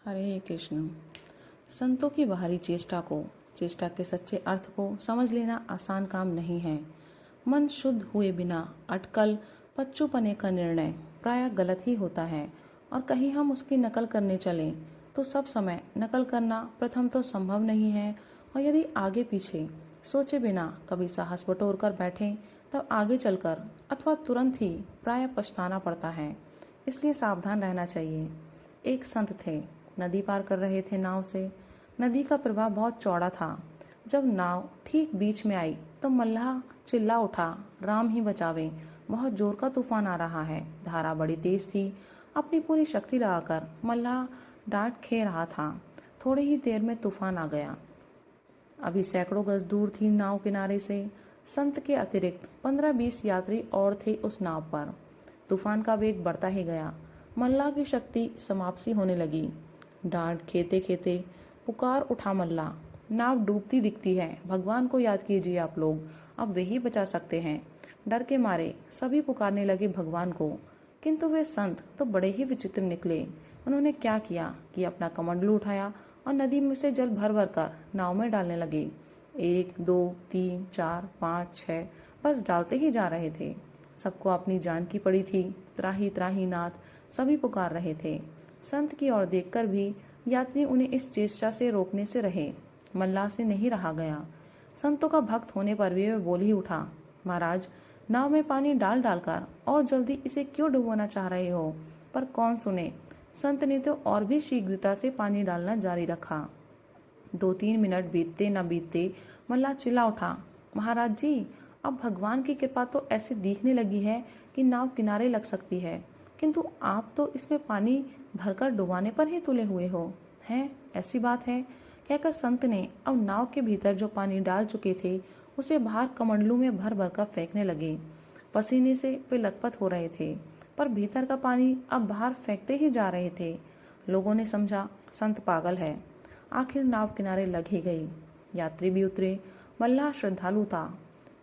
हरे कृष्ण। संतों की बाहरी चेष्टा के सच्चे अर्थ को समझ लेना आसान काम नहीं है। मन शुद्ध हुए बिना अटकल पच्चूपने का निर्णय प्रायः गलत ही होता है, और कहीं हम उसकी नकल करने चलें तो सब समय नकल करना प्रथम तो संभव नहीं है, और यदि आगे पीछे सोचे बिना कभी साहस बटोर कर बैठें तब आगे चलकर अथवा तुरंत ही प्रायः पछताना पड़ता है। इसलिए सावधान रहना चाहिए। एक संत थे, नदी पार कर रहे थे नाव से। नदी का प्रवाह बहुत चौड़ा था। जब नाव ठीक बीच में आई तो मल्लाह चिल्ला उठा, राम ही बचावे, बहुत जोर का तूफान आ रहा है। धारा बड़ी तेज थी। अपनी पूरी शक्ति लगाकर मल्लाह डांट खे रहा था। थोड़ी ही देर में तूफान आ गया। अभी सैकड़ों गज दूर थी नाव किनारे से। संत के अतिरिक्त 15-20 यात्री और थे उस नाव पर। तूफान का वेग बढ़ता ही गया। मल्लाह की शक्ति समाप्ति होने लगी। डांट खेते खेते पुकार उठा मल्लाह, नाव डूबती दिखती है, भगवान को याद कीजिए आप लोग, अब वे ही बचा सकते हैं। डर के मारे सभी पुकारने लगे भगवान को। किंतु वे संत तो बड़े ही विचित्र निकले। उन्होंने क्या किया कि अपना कमंडलू उठाया और नदी में से जल भर भर कर नाव में डालने लगे। 1 2 3 4 5 6 बस डालते ही जा रहे थे। सबको अपनी जान की पड़ी थी। त्राही त्राही नाथ, सभी पुकार रहे थे। संत की ओर देखकर भी यात्री उन्हें इस चेष्टा से रोकने से रहे। मल्लाह से नहीं रहा गया। संतों का भक्त होने पर भी वे बोल ही उठा, महाराज, नाव में पानी डाल डालकर और जल्दी इसे क्यों डुबोना चाह रहे हो? पर कौन सुने। संत ने तो और भी शीघ्रता से पानी डालना जारी रखा। 2-3 मिनट बीतते न बीतते मल्लाह चिल्ला उठा, महाराज जी, अब भगवान की कृपा तो ऐसे दिखने लगी है कि नाव किनारे लग सकती है, किंतु आप तो इसमें पानी भरकर डुबाने पर ही तुले हुए हो। हैं, ऐसी बात है? कहकर संत ने अब नाव के भीतर जो पानी डाल चुके थे उसे बाहर कमंडलू में भर भर कर फेंकने लगे। पसीने से वे लथपथ हो रहे थे, पर भीतर का पानी अब बाहर फेंकते ही जा रहे थे। लोगों ने समझा संत पागल है। आखिर नाव किनारे लग ही गई। यात्री भी उतरे। मल्लाह श्रद्धालु था।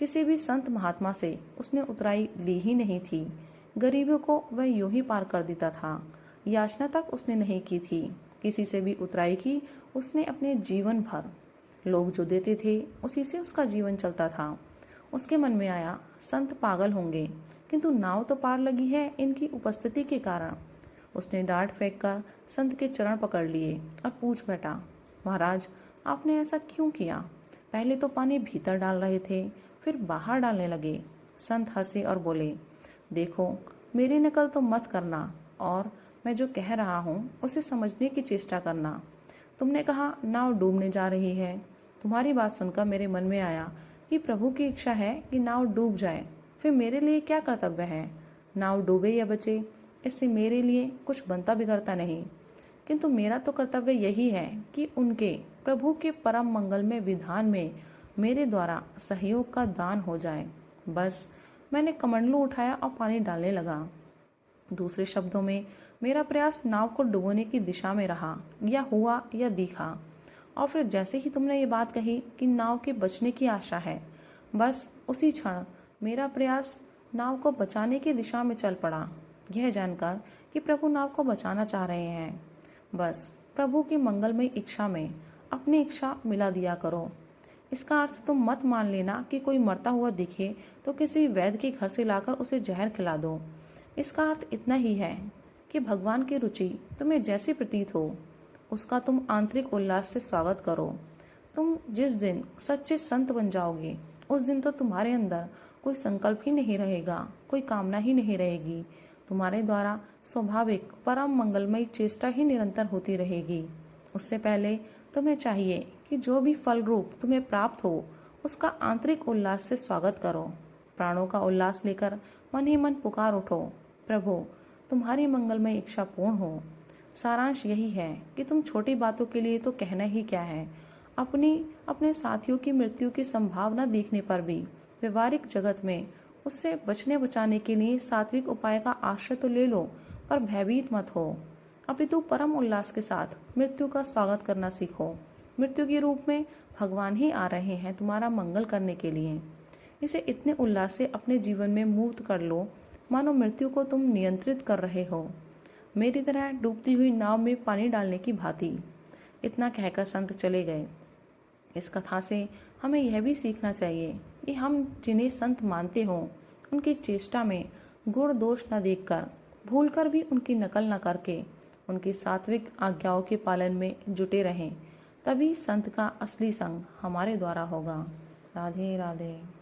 किसी भी संत महात्मा से उसने उतराई ली ही नहीं थी। गरीबों को वह यूं ही पार कर देता था। याचना तक उसने नहीं की थी। किसी से भी उतराई की उसने अपने जीवन भर। लोग जो देते थे उसी से उसका जीवन चलता था। उसके मन में आया, संत पागल होंगे, किंतु नाव तो पार लगी है इनकी उपस्थिति के कारण। उसने डांट फेंककर संत के चरण पकड़ लिए और पूछ बैठा, महाराज, आपने ऐसा क्यों किया? पहले तो पानी भीतर डाल रहे थे, फिर बाहर डालने लगे। संत हंसे और बोले, देखो, मेरी नकल तो मत करना और मैं जो कह रहा हूँ उसे समझने की चेष्टा करना। तुमने कहा नाव डूबने जा रही है। तुम्हारी बात सुनकर मेरे मन में आया कि प्रभु की इच्छा है कि नाव डूब जाए, फिर मेरे लिए क्या कर्तव्य है? नाव डूबे या बचे, इससे मेरे लिए कुछ बनता बिगड़ता नहीं, किंतु मेरा तो कर्तव्य यही है कि उनके प्रभु के परम मंगलमय विधान में मेरे द्वारा सहयोग का दान हो जाए। बस मैंने कमंडलू उठाया और पानी डालने लगा। दूसरे शब्दों में, मेरा प्रयास नाव को डुबोने की दिशा में रहा, या हुआ या दिखा। और फिर जैसे ही तुमने ये बात कही कि नाव के बचने की आशा है, बस उसी क्षण मेरा प्रयास नाव को बचाने की दिशा में चल पड़ा, यह जानकर कि प्रभु नाव को बचाना चाह रहे हैं। बस प्रभु की मंगलमय इच्छा में अपनी इच्छा मिला दिया करो। इसका अर्थ तुम मत मान लेना कि कोई मरता हुआ दिखे तो किसी वैद्य के घर से लाकर उसे जहर खिला दो। इसका अर्थ इतना ही है कि भगवान की रुचि तुम्हें जैसी प्रतीत हो उसका तुम आंतरिक उल्लास से स्वागत करो। तुम जिस दिन सच्चे संत बन जाओगे उस दिन तो तुम्हारे अंदर कोई संकल्प ही नहीं रहेगा, कोई कामना ही नहीं रहेगी। तुम्हारे द्वारा स्वाभाविक परम मंगलमयी चेष्टा ही निरंतर होती रहेगी। उससे पहले तुम्हें चाहिए कि जो भी फल रूप तुम्हें प्राप्त हो उसका आंतरिक उल्लास से स्वागत करो। प्राणों का उल्लास लेकर मन ही मन पुकार उठो, प्रभु तुम्हारी मंगलमय इच्छा पूर्ण हो। सारांश यही है कि तुम छोटी बातों के लिए तो कहना ही क्या है, अपने साथियों की मृत्यु की संभावना देखने पर भी व्यवहारिक जगत में उससे बचने बचाने के लिए सात्विक उपाय का आश्रय तो ले लो, पर भयभीत मत हो। अपितु परम उल्लास के साथ मृत्यु का स्वागत करना सीखो। मृत्यु के रूप में भगवान ही आ रहे हैं तुम्हारा मंगल करने के लिए। इसे इतने उल्लास से अपने जीवन में मूर्त कर लो मानो मृत्यु को तुम नियंत्रित कर रहे हो। मेरी तरह डूबती हुई नाव में पानी डालने की भांति। इतना कहकर संत चले गए। इस कथा से हमें यह भी सीखना चाहिए कि हम जिन्हें संत मानते हों उनकी चेष्टा में गुण दोष न देखकर, भूलकर भी उनकी नकल न करके उनकी सात्विक आज्ञाओं के पालन में जुटे रहें। तभी संत का असली संग हमारे द्वारा होगा। राधे राधे।